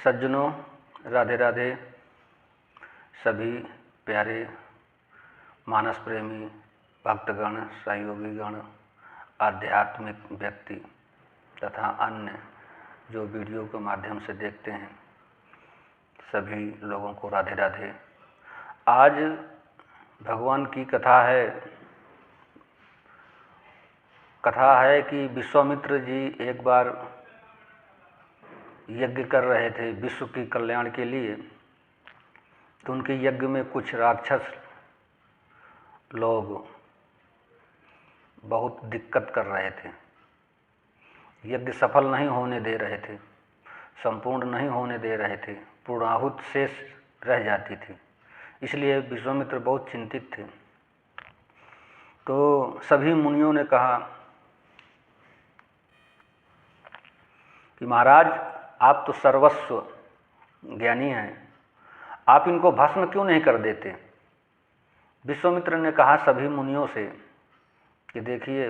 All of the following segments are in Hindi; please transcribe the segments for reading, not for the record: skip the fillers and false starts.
सज्जनों, राधे राधे। सभी प्यारे मानस प्रेमी भक्तगण, सहयोगीगण, आध्यात्मिक व्यक्ति तथा अन्य जो वीडियो के माध्यम से देखते हैं, सभी लोगों को राधे राधे। आज भगवान की कथा है कि विश्वामित्र जी एक बार यज्ञ कर रहे थे विश्व की कल्याण के लिए। तो उनके यज्ञ में कुछ राक्षस लोग बहुत दिक्कत कर रहे थे, यज्ञ सफल नहीं होने दे रहे थे, संपूर्ण नहीं होने दे रहे थे, पूर्णाहुत शेष रह जाती थी। इसलिए विश्वामित्र बहुत चिंतित थे। तो सभी मुनियों ने कहा कि महाराज, आप तो सर्वस्व ज्ञानी हैं, आप इनको भस्म क्यों नहीं कर देते। विश्वामित्र ने कहा सभी मुनियों से कि देखिए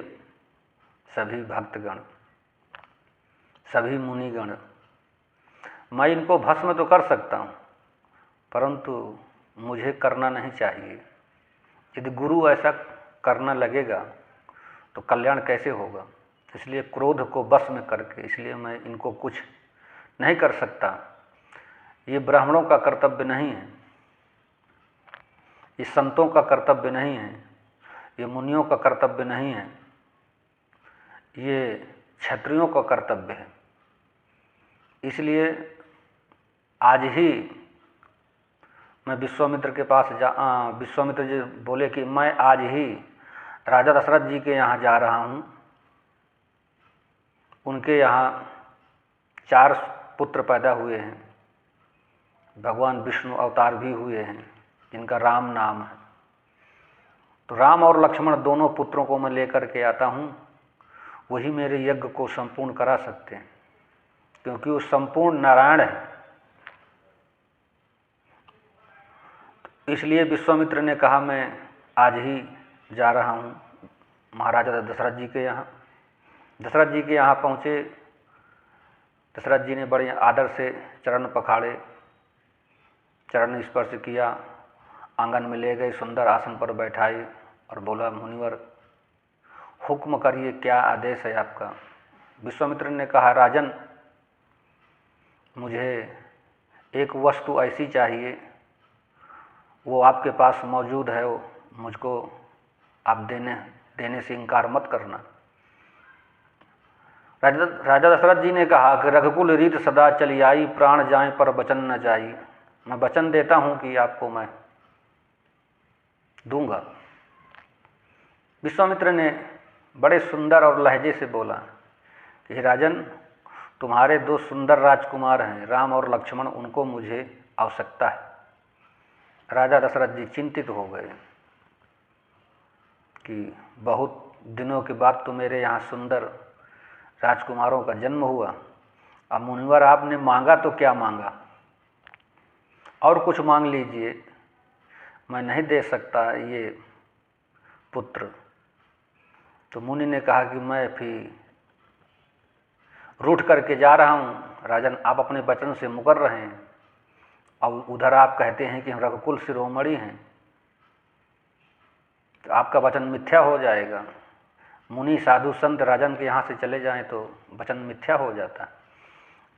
सभी भक्तगण, सभी मुनिगण, मैं इनको भस्म तो कर सकता हूँ, परंतु मुझे करना नहीं चाहिए। यदि गुरु ऐसा करना लगेगा तो कल्याण कैसे होगा। इसलिए क्रोध को वश में करके, इसलिए मैं इनको कुछ नहीं कर सकता। ये ब्राह्मणों का कर्तव्य नहीं है, ये संतों का कर्तव्य नहीं है, ये मुनियों का कर्तव्य नहीं है, ये क्षत्रियों का कर्तव्य है। इसलिए आज ही मैं विश्वामित्र के पास विश्वामित्र जी बोले कि मैं आज ही राजा दशरथ जी के यहाँ जा रहा हूँ। उनके यहाँ 4 पुत्र पैदा हुए हैं, भगवान विष्णु अवतार भी हुए हैं, जिनका राम नाम है। तो राम और लक्ष्मण दोनों पुत्रों को मैं लेकर के आता हूँ, वही मेरे यज्ञ को संपूर्ण करा सकते हैं, क्योंकि वो संपूर्ण नारायण है। इसलिए विश्वामित्र ने कहा मैं आज ही जा रहा हूँ महाराजा दशरथ जी के यहाँ। दशरथ जी के यहाँ पहुँचे। दशरथ जी ने बड़े आदर से चरण पखाड़े, चरण स्पर्श किया, आंगन में ले गए, सुंदर आसन पर बैठाए और बोला, मुनिवर हुक्म करिए, क्या आदेश है आपका। विश्वामित्र ने कहा, राजन, मुझे एक वस्तु ऐसी चाहिए, वो आपके पास मौजूद है, वो मुझको आप देने से इनकार मत करना। राजा दशरथ जी ने कहा कि रघुकुल रीत सदा चली आई, प्राण जाए पर वचन न जाई। मैं वचन देता हूँ कि आपको मैं दूंगा। विश्वामित्र ने बड़े सुंदर और लहजे से बोला कि राजन, तुम्हारे 2 सुंदर राजकुमार हैं, राम और लक्ष्मण, उनको मुझे आवश्यकता है। राजा दशरथ जी चिंतित हो गए कि बहुत दिनों के बाद तो मेरे यहाँ सुंदर राजकुमारों का जन्म हुआ। अब मुनिवर आपने मांगा तो क्या मांगा, और कुछ मांग लीजिए, मैं नहीं दे सकता ये पुत्र। तो मुनि ने कहा कि मैं फिर रूठ करके जा रहा हूँ। राजन, आप अपने वचन से मुकर रहे हैं, और उधर आप कहते हैं कि हम रघुकुल शिरोमणि हैं, तो आपका वचन मिथ्या हो जाएगा। मुनि साधु संत राजन के यहाँ से चले जाएं तो वचन मिथ्या हो जाता।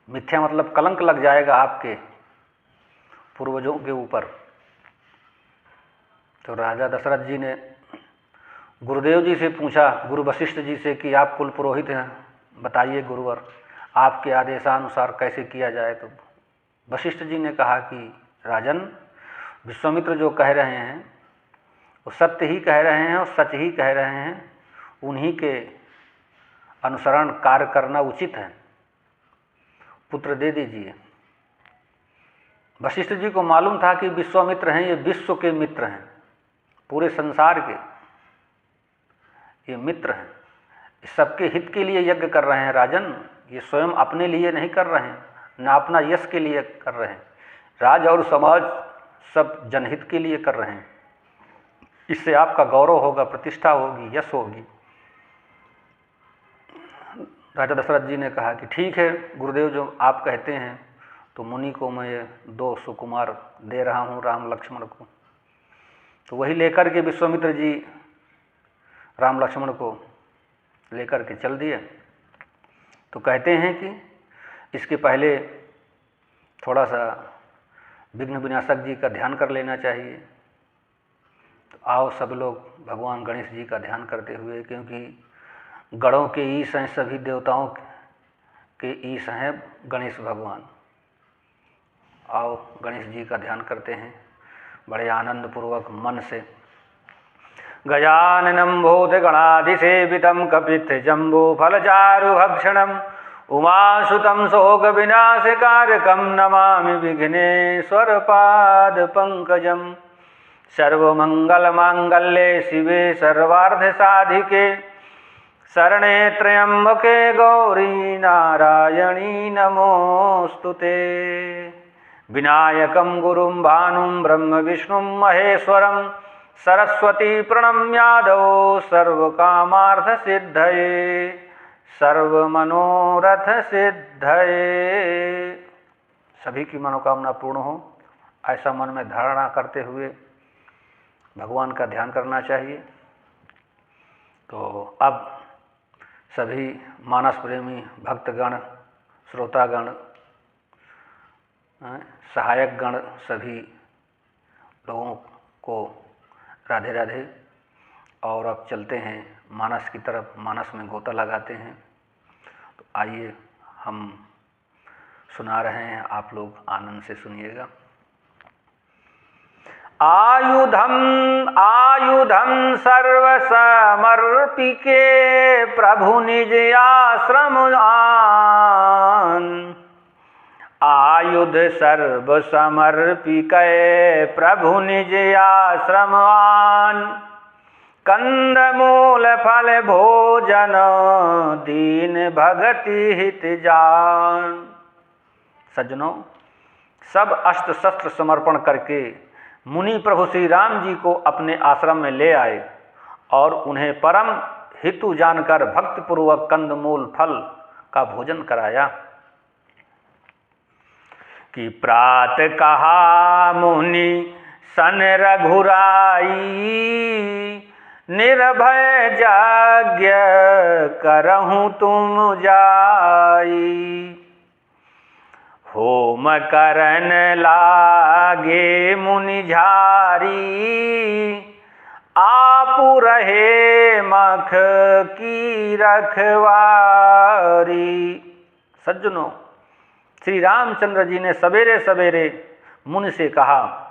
मिथ्या मतलब कलंक लग जाएगा आपके पूर्वजों के ऊपर। तो राजा दशरथ जी ने गुरुदेव जी से पूछा, गुरु वशिष्ठ जी से, कि आप कुल पुरोहित हैं, बताइए गुरुवर, आपके आदेशानुसार कैसे किया जाए। तो वशिष्ठ जी ने कहा कि राजन, विश्वामित्र जो कह रहे हैं वो सत्य ही कह रहे हैं और सच ही कह रहे हैं, उन्हीं के अनुसरण कार्य करना उचित है, पुत्र दे दीजिए। वशिष्ठ जी को मालूम था कि विश्वामित्र हैं, ये विश्व के मित्र हैं, पूरे संसार के ये मित्र हैं, सबके हित के लिए यज्ञ कर रहे हैं। राजन, ये स्वयं अपने लिए नहीं कर रहे हैं, न अपना यश के लिए कर रहे हैं, राज और समाज सब जनहित के लिए कर रहे हैं। इससे आपका गौरव होगा, प्रतिष्ठा होगी, यश होगी। राजा दशरथ जी ने कहा कि ठीक है गुरुदेव, जो आप कहते हैं तो मुनि को मैं ये 2 सुकुमार दे रहा हूँ राम लक्ष्मण को। तो वही लेकर के विश्वामित्र जी राम लक्ष्मण को लेकर के चल दिए। तो कहते हैं कि इसके पहले थोड़ा सा विघ्न विनाशक जी का ध्यान कर लेना चाहिए। तो आओ सब लोग भगवान गणेश जी का ध्यान करते हुए, क्योंकि गणों के ईश हैं, सभी देवताओं के ईश हैं गणेश भगवान। आओ गणेश जी का ध्यान करते हैं बड़े आनंद पूर्वक मन से। गजाननं भूतगणाधिसेवितं कपित्थजम्बूफलचारुभक्षणम् उमासुतं शोकविनाशकारकं नमामि विघ्नेश्वरपादपङ्कजं। सर्वमङ्गलमाङ्गल्ये शिवे सर्वार्धसाधिके शरणे त्र्यम्बके गौरी नारायणी नमोऽस्तुते। विनायकं गुरुं भानुं ब्रह्म विष्णुं महेश्वरं सरस्वती प्रणम्यादौ सर्वकामार्थसिद्धये सर्वमनोरथ सिद्धये। सभी की मनोकामना पूर्ण हो, ऐसा मन में धारणा करते हुए भगवान का ध्यान करना चाहिए। तो अब सभी मानस प्रेमी भक्तगण, श्रोतागण, सहायक गण, सभी लोगों को राधे राधे। और अब चलते हैं मानस की तरफ, मानस में गोता लगाते हैं। तो आइए हम सुना रहे हैं, आप लोग आनंद से सुनिएगा। आयुधम आयुधम सर्वसमर्पिके प्रभु निज आश्रम आन। आयुध सर्व समर्पिके प्रभु निज आश्रम आन। कंदमूल फल भोजन दीन भगति हित जान। सज्जनों, सब अस्त्र शस्त्र समर्पण करके मुनि प्रभु श्री राम जी को अपने आश्रम में ले आए और उन्हें परम हितु जानकर भक्तिपूर्वक कंदमूल फल का भोजन कराया। कि प्रात कहा मुनि सन रघुराई निर्भय यज्ञ करहूँ तुम जाई। होम करन लागे मुनि झारी आपु रहे मख की रखवारी। सज्जनों, श्री रामचंद्र जी ने सवेरे सवेरे मुनि से कहा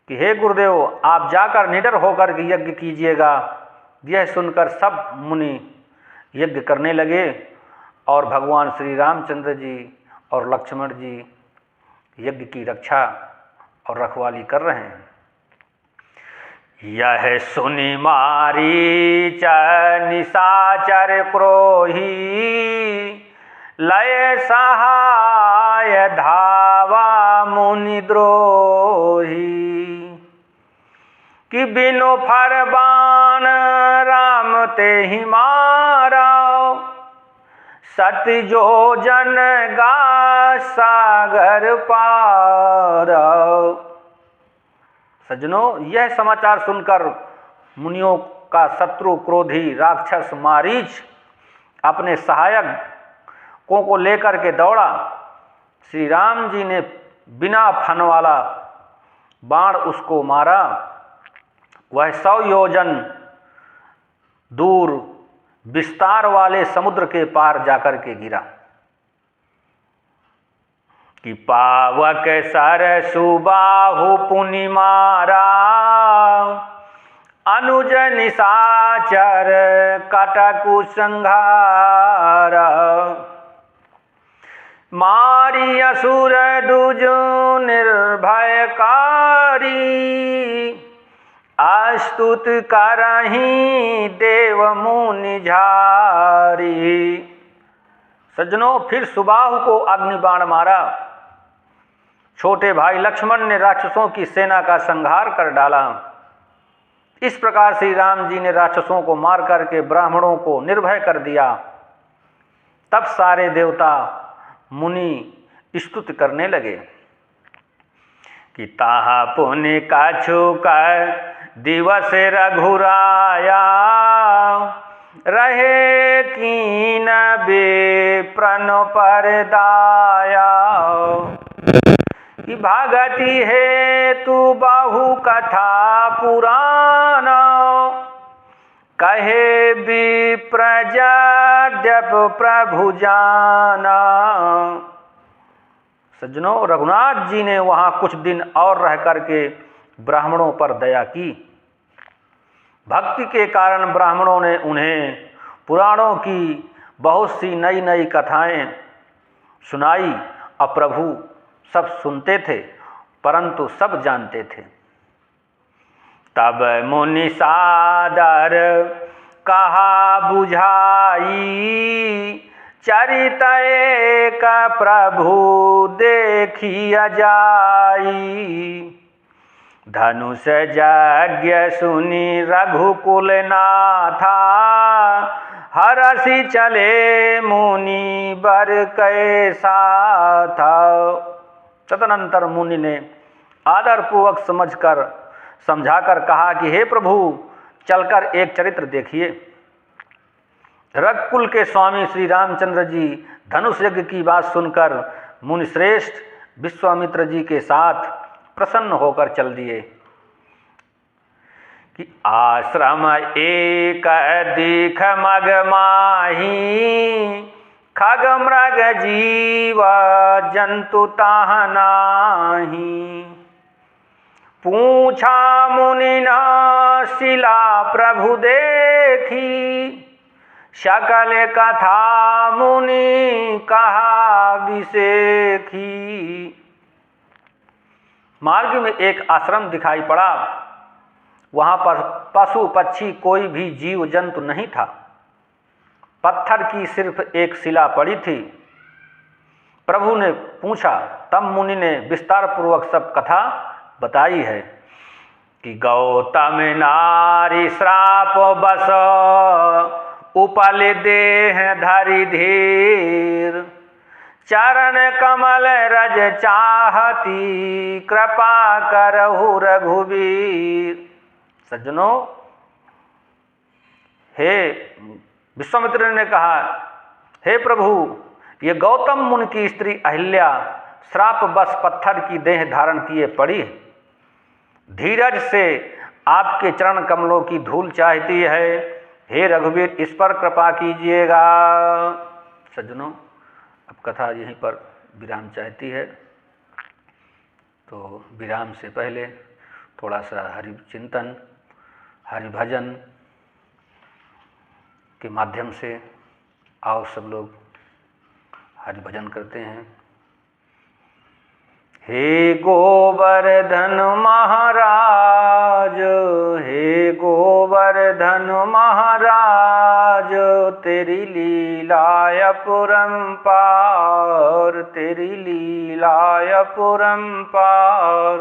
कि हे गुरुदेव, आप जाकर निडर होकर के यज्ञ कीजिएगा। यह सुनकर सब मुनि यज्ञ करने लगे और भगवान श्री रामचंद्र जी और लक्ष्मण जी यज्ञ की रक्षा और रखवाली कर रहे हैं। यह सुनि मारीच निशाचर क्रोही लय सहाय धावा मुनि द्रोही। कि बिनु फरमान राम ते ही मारा सत जो जन गा सागर पार। सज्जनों, यह समाचार सुनकर मुनियों का शत्रु क्रोधी राक्षस मारीच अपने सहायकों को लेकर के दौड़ा। श्री राम जी ने बिना फन वाला बाण उसको मारा। वह 100 योजन दूर विस्तार वाले समुद्र के पार जाकर के गिरा। कि पावक सरसु बाहु पुनि मारा अनुज निशाचर कटकु संघारा। मारी असुर दुजु निर्भयकारी अस्तुत करहीं देव मुनि झारी। सज्जनों, फिर सुबाहु को अग्निबाण मारा। छोटे भाई लक्ष्मण ने राक्षसों की सेना का संहार कर डाला। इस प्रकार श्री राम जी ने राक्षसों को मार करके ब्राह्मणों को निर्भय कर दिया। तब सारे देवता मुनि स्तुति करने लगे कि ताहा पुण्य का छुकर दिवस रघुराया, रहे कीन विप्रन पर दाया। कि भागति है तू बहु कथा पुराण, कहे विप्र यद्यप प्रभु जाना। सज्जनों, रघुनाथ जी ने वहाँ कुछ दिन और रह करके ब्राह्मणों पर दया की। भक्ति के कारण ब्राह्मणों ने उन्हें पुराणों की बहुत सी नई नई कथाएं सुनाई। अब प्रभु सब सुनते थे परंतु सब जानते थे। तब मुनि सादर कहा बुझाई, चरित एक प्रभु देखिया जाई। धनुष यज्ञ सुनी रघुकुल नाथा, हरषि चले मुनि बर कैसा था। तदनंतर मुनि ने आदरपूर्वक समझाकर कहा कि हे प्रभु, चलकर एक चरित्र देखिए। रघुकुल के स्वामी श्री रामचंद्र जी धनुष यज्ञ की बात सुनकर मुनिश्रेष्ठ विश्वामित्र जी के साथ प्रसन्न होकर चल दिए कि आश्रम एक दीख मग माही, खग मृग जीव जंतु ताह नाही। पूछा मुनि न शिला प्रभु देखी, सकल कथा मुनि कहा विसेखी। मार्ग में एक आश्रम दिखाई पड़ा। वहाँ पर पशु पक्षी कोई भी जीव जंतु नहीं था। पत्थर की सिर्फ एक शिला पड़ी थी। प्रभु ने पूछा, तब मुनि ने विस्तार पूर्वक सब कथा बताई है कि गौतम नारी श्राप बस, उपल देह धरि धीर। चरण कमल रज चाहती, कृपा करहु रघुवीर। सज्जनों, हे विश्वामित्र ने कहा, हे प्रभु, ये गौतम मुनि की स्त्री अहिल्या श्राप बस पत्थर की देह धारण किए पड़ी है। धीरज से आपके चरण कमलों की धूल चाहती है। हे रघुवीर, इस पर कृपा कीजिएगा। सज्जनों, अब कथा यहीं पर विराम चाहती है, तो विराम से पहले थोड़ा सा हरि चिंतन, हरि भजन के माध्यम से आओ सब लोग हरि भजन करते हैं। हे गोवर्धन महाराज, हे गोवर्धन महाराज, तेरी लीला अपरंपार, तेरी लीला अपरंपार।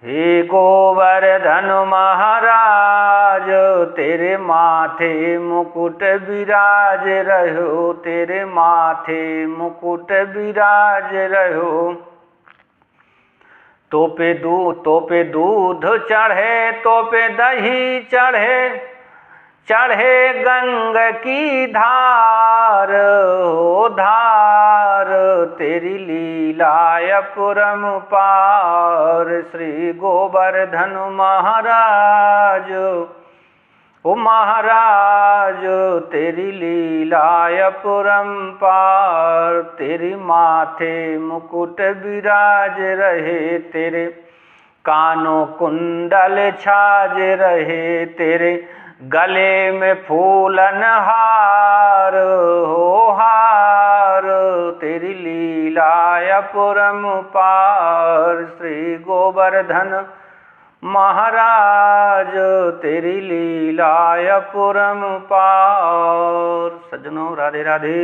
हे गोवर्धन महाराज, तेरे माथे मुकुट विराज रहो, तेरे माथे मुकुट विराज रहो। तो पे दूध चढ़े, तो पे दही चढ़े, चढ़े गंग की धार हो धार। तेरी लीला अपरंपार। श्री गोवर्धन महाराज, ओ महाराज, तेरी लीला अपरंपार। तेरी माथे मुकुट विराज रहे, तेरे कानों कुंडल छाज रहे, तेरे गले में फूलन हार हो हार। तेरी लीला अपरंपार। श्री गोवर्धन महाराज, तेरी लीला अपरंपार। सज्जनों, राधे राधे।